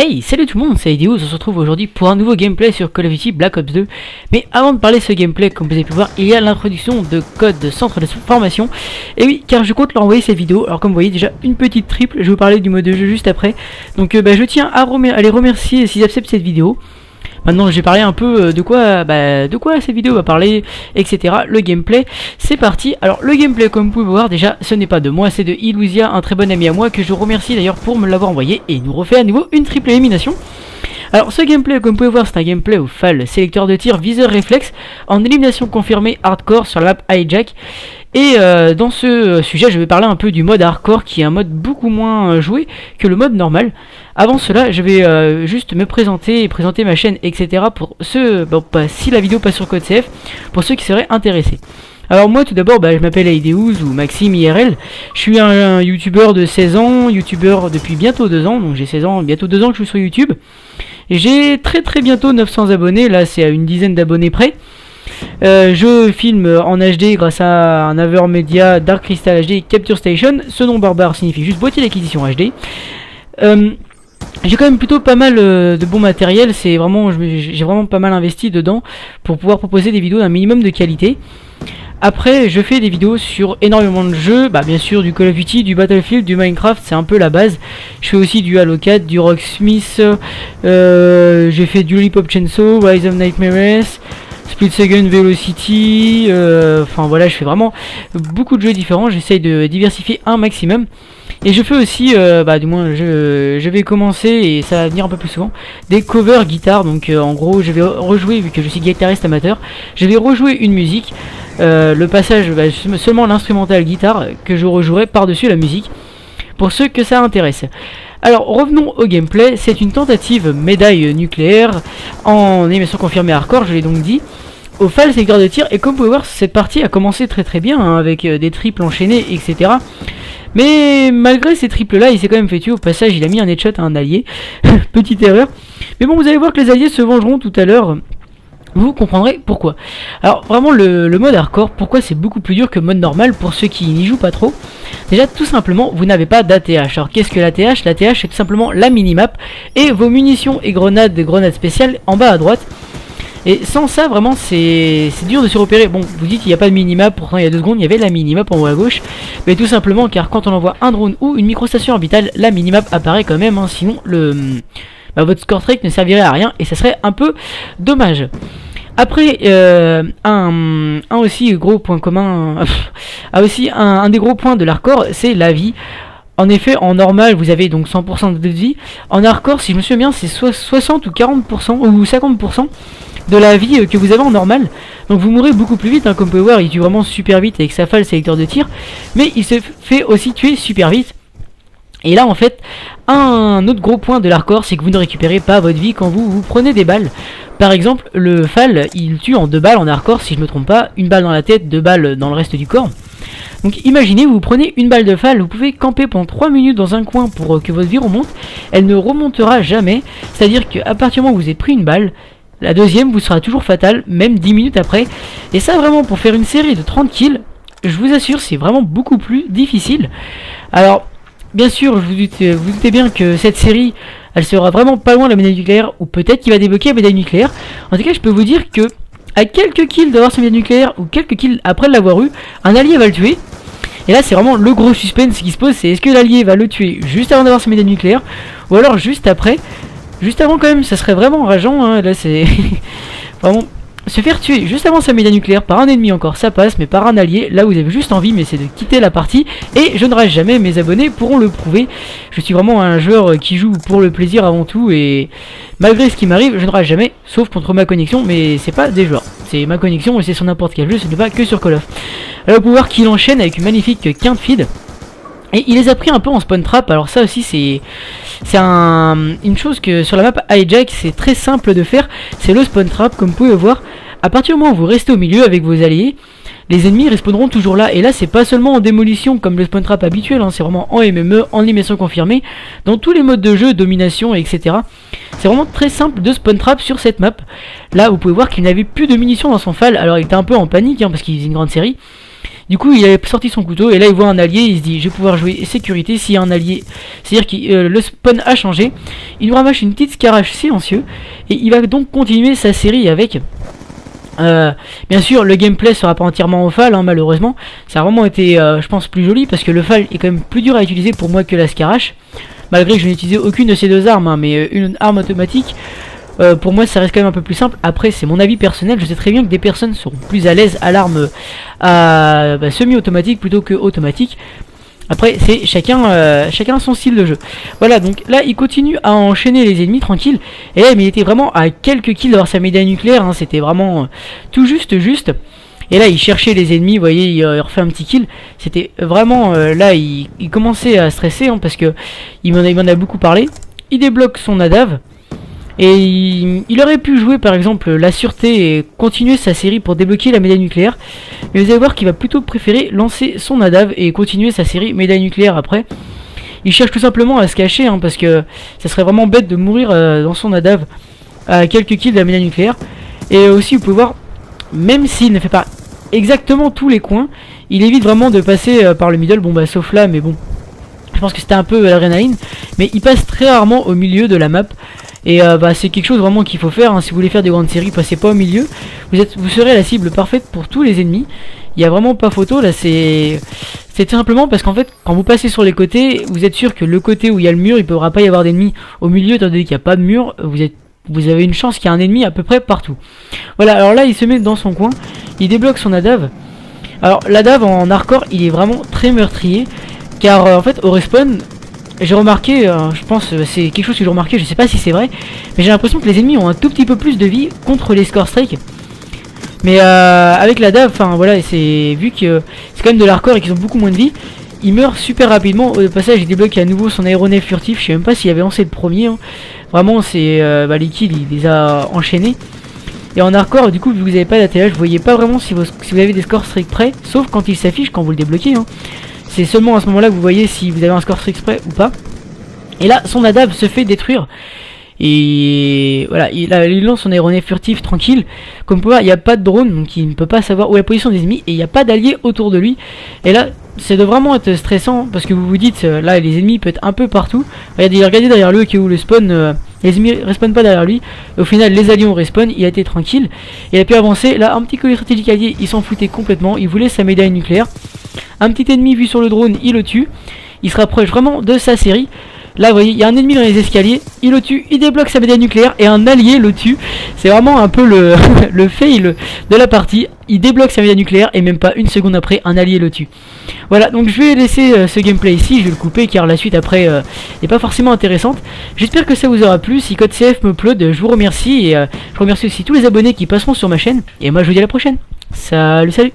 Hey, salut tout le monde, c'est Idios, on se retrouve aujourd'hui pour un nouveau gameplay sur Call of Duty Black Ops 2. Mais avant de parler de ce gameplay, comme vous avez pu voir, il y a l'introduction de code de centre de formation. Et oui, car je compte leur envoyer cette vidéo. Alors comme vous voyez, déjà une petite triple, je vais vous parler du mode de jeu juste après. Donc je tiens à les remercier s'ils acceptent cette vidéo. Maintenant je vais parler un peu de quoi cette vidéo va parler, etc. Le gameplay, c'est parti. Alors le gameplay, comme vous pouvez voir, déjà ce n'est pas de moi, c'est de Ilusia, un très bon ami à moi que je remercie d'ailleurs pour me l'avoir envoyé. Et il nous refait à nouveau une triple élimination. Alors ce gameplay, comme vous pouvez voir, c'est un gameplay au FAL, sélecteur de tir, viseur réflexe, en élimination confirmée hardcore sur la map Hijack. Et dans ce sujet, je vais parler un peu du mode hardcore, qui est un mode beaucoup moins joué que le mode normal. Avant cela, je vais juste me présenter et présenter ma chaîne, etc. pour ceux, si la vidéo passe sur Code CF, pour ceux qui seraient intéressés. Alors moi tout d'abord, je m'appelle Aideouz ou Maxime IRL. Je suis un youtubeur de 16 ans, youtubeur depuis bientôt 2 ans, donc j'ai 16 ans, bientôt 2 ans que je suis sur YouTube. Et j'ai très bientôt 900 abonnés, là c'est à une dizaine d'abonnés près. Je filme en HD grâce à un Avermedia Dark Crystal HD Capture Station. Ce nom barbare signifie juste boîtier d'acquisition HD. J'ai quand même plutôt pas mal de bon matériel, j'ai vraiment pas mal investi dedans pour pouvoir proposer des vidéos d'un minimum de qualité. Après je fais des vidéos sur énormément de jeux, bien sûr du Call of Duty, du Battlefield, du Minecraft, c'est un peu la base. Je fais aussi du Halo 4, du Rocksmith, j'ai fait du Lollipop Chainsaw, Rise of Nightmares, Split Second Velocity, enfin voilà, je fais vraiment beaucoup de jeux différents, j'essaye de diversifier un maximum. Et je fais aussi, du moins je vais commencer, et ça va venir un peu plus souvent, des covers guitare. Donc en gros je vais rejouer, vu que je suis guitariste amateur, je vais rejouer une musique, le passage, seulement l'instrumental guitare, que je rejouerai par-dessus la musique, pour ceux que ça intéresse. Alors revenons au gameplay, c'est une tentative médaille nucléaire en émission confirmée hardcore, je l'ai donc dit, au FAL sélecteur de tir. Et comme vous pouvez voir, cette partie a commencé très bien, avec des triples enchaînés, etc. Mais malgré ces triples là, il s'est quand même fait tuer. Au passage, il a mis un headshot à un allié. Petite erreur. Mais bon, vous allez voir que les alliés se vengeront tout à l'heure. Vous comprendrez pourquoi. Alors vraiment le mode hardcore, pourquoi c'est beaucoup plus dur que le mode normal pour ceux qui n'y jouent pas trop. Déjà tout simplement, vous n'avez pas d'ATH. Alors qu'est-ce que l'ATH? L'ATH c'est tout simplement la minimap et vos munitions et grenades spéciales en bas à droite. Et sans ça, vraiment, c'est dur de se repérer. Bon, vous dites qu'il n'y a pas de minimap, pourtant il y a 2 secondes, il y avait la minimap en haut à gauche. Mais tout simplement, car quand on envoie un drone ou une microstation orbitale, la minimap apparaît quand même, sinon votre score trek ne servirait à rien et ça serait un peu dommage. Après, un aussi gros point commun, un des gros points de l'hardcore, c'est la vie. En effet, en normal, vous avez donc 100% de vie. En hardcore, si je me souviens bien, c'est 60 ou 40% ou 50% de la vie que vous avez en normal. Donc vous mourrez beaucoup plus vite, comme vous pouvez voir, il tue vraiment super vite avec sa FAL sélecteur de tir. Mais il se fait aussi tuer super vite. Et là en fait, un autre gros point de l'hardcore, c'est que vous ne récupérez pas votre vie quand vous prenez des balles. Par exemple, le FAL, il tue en 2 balles en hardcore, si je ne me trompe pas, 1 balle dans la tête, 2 balles dans le reste du corps. Donc imaginez, vous prenez une balle de FAL, vous pouvez camper pendant 3 minutes dans un coin pour que votre vie remonte. Elle ne remontera jamais, c'est-à-dire qu'à partir du moment où vous avez pris une balle, la deuxième vous sera toujours fatale, même 10 minutes après. Et ça vraiment, pour faire une série de 30 kills, je vous assure, c'est vraiment beaucoup plus difficile. Alors, bien sûr, vous doutez bien que cette série, elle sera vraiment pas loin de la médaille nucléaire, ou peut-être qu'il va débloquer la médaille nucléaire. En tout cas, je peux vous dire que à quelques kills d'avoir sa médaille nucléaire, ou quelques kills après l'avoir eu, un allié va le tuer. Et là, c'est vraiment le gros suspense qui se pose, c'est est-ce que l'allié va le tuer juste avant d'avoir sa médaille nucléaire, ou alors juste après. Juste avant quand même, ça serait vraiment rageant, là c'est... vraiment... Se faire tuer juste avant sa médaille nucléaire par un ennemi encore, ça passe, mais par un allié, là vous avez juste envie, mais c'est de quitter la partie. Et je ne rage jamais, mes abonnés pourront le prouver. Je suis vraiment un joueur qui joue pour le plaisir avant tout, et malgré ce qui m'arrive, je ne rage jamais, sauf contre ma connexion, mais c'est pas des joueurs. C'est ma connexion et c'est sur n'importe quel jeu, ce n'est pas que sur Call of. Alors vous pouvez voir qu'il enchaîne avec une magnifique quinte feed. Et il les a pris un peu en spawn trap. Alors ça aussi c'est une chose que sur la map Hijack c'est très simple de faire. C'est le spawn trap, comme vous pouvez voir. À partir du moment où vous restez au milieu avec vos alliés, les ennemis respawneront toujours là. Et là c'est pas seulement en démolition comme le spawn trap habituel, c'est vraiment en MME, en élimination confirmée, dans tous les modes de jeu, domination, etc. C'est vraiment très simple de spawn trap sur cette map. Là vous pouvez voir qu'il n'avait plus de munitions dans son FAL. Alors il était un peu en panique, parce qu'il faisait une grande série. Du coup il avait sorti son couteau et là il voit un allié, il se dit je vais pouvoir jouer sécurité s'il y a un allié, c'est à dire que le spawn a changé. Il nous ramasse une petite Scarage silencieux et il va donc continuer sa série avec bien sûr le gameplay sera pas entièrement au FAL, hein, malheureusement. Ça a vraiment été je pense plus joli parce que le FAL est quand même plus dur à utiliser pour moi que la Scarage, malgré que je n'ai utilisé aucune de ces deux armes, hein, mais une arme automatique pour moi ça reste quand même un peu plus simple. Après c'est mon avis personnel, je sais très bien que des personnes seront plus à l'aise à l'arme semi-automatique plutôt que automatique. Après c'est chacun son style de jeu. Voilà, donc là il continue à enchaîner les ennemis tranquille. Et là mais il était vraiment à quelques kills d'avoir sa médaille nucléaire, hein, c'était vraiment tout juste. Et là il cherchait les ennemis, vous voyez, il refait un petit kill. C'était vraiment là il commençait à stresser, hein, parce que il m'en a beaucoup parlé. Il débloque son Nadav. Et il aurait pu jouer par exemple la sûreté et continuer sa série pour débloquer la médaille nucléaire. Mais vous allez voir qu'il va plutôt préférer lancer son Nadav et continuer sa série médaille nucléaire après. Il cherche tout simplement à se cacher, hein, parce que ça serait vraiment bête de mourir dans son Nadav à quelques kills de la médaille nucléaire. Et aussi vous pouvez voir, même s'il ne fait pas exactement tous les coins, il évite vraiment de passer par le middle. Bon bah sauf là, mais bon, je pense que c'était un peu l'adrénaline. Mais il passe très rarement au milieu de la map. Et c'est quelque chose vraiment qu'il faut faire, hein. Si vous voulez faire des grandes séries, passez pas au milieu. Vous serez la cible parfaite pour tous les ennemis. Il n'y a vraiment pas photo là, c'est tout simplement parce qu'en fait quand vous passez sur les côtés, vous êtes sûr que le côté où il y a le mur, il ne pourra pas y avoir d'ennemis au milieu, étant donné qu'il n'y a pas de mur. Vous avez une chance qu'il y ait un ennemi à peu près partout. Voilà, alors là il se met dans son coin, il débloque son Nadav. Alors l'Adav en hardcore il est vraiment très meurtrier, car en fait au respawn, j'ai remarqué, je pense c'est quelque chose que j'ai remarqué, je sais pas si c'est vrai, mais j'ai l'impression que les ennemis ont un tout petit peu plus de vie contre les score strike. Mais avec la DAV, enfin voilà, c'est vu que c'est quand même de l'hardcore et qu'ils ont beaucoup moins de vie, il meurt super rapidement. Au passage il débloque à nouveau son aéronef furtif, je sais même pas s'il avait lancé le premier, hein. Vraiment c'est les kills il les a enchaînés. Et en hardcore du coup vu que vous n'avez pas d'ATH, vous voyez pas vraiment si vous avez des score strike prêts, sauf quand il s'affiche quand vous le débloquez, hein. C'est seulement à ce moment là que vous voyez si vous avez un score strike prêt ou pas. Et là son Nadav se fait détruire. Et voilà, il lance son aéronef furtif tranquille. Comme vous pouvez voir, il n'y a pas de drone, donc il ne peut pas savoir où est la position des ennemis. Et il n'y a pas d'alliés autour de lui. Et là, ça doit vraiment être stressant, parce que vous vous dites, là les ennemis peuvent être un peu partout. Regardez derrière lui, où le spawn, les ennemis ne respawnent pas derrière lui. Au final, les alliés ont respawn, il a été tranquille. Il a pu avancer. Là, un petit collier stratégique allié, il s'en foutait complètement. Il voulait sa médaille nucléaire. Un petit ennemi vu sur le drone, il le tue. Il se rapproche vraiment de sa série. Là vous voyez, il y a un ennemi dans les escaliers, il le tue, il débloque sa médaille nucléaire et un allié le tue. C'est vraiment un peu le, le fail de la partie. Il débloque sa médaille nucléaire et même pas une seconde après, un allié le tue. Voilà, donc je vais laisser ce gameplay ici, je vais le couper car la suite après n'est pas forcément intéressante. J'espère que ça vous aura plu. Si Code CF me upload, je vous remercie et je remercie aussi tous les abonnés qui passeront sur ma chaîne. Et moi je vous dis à la prochaine. Salut.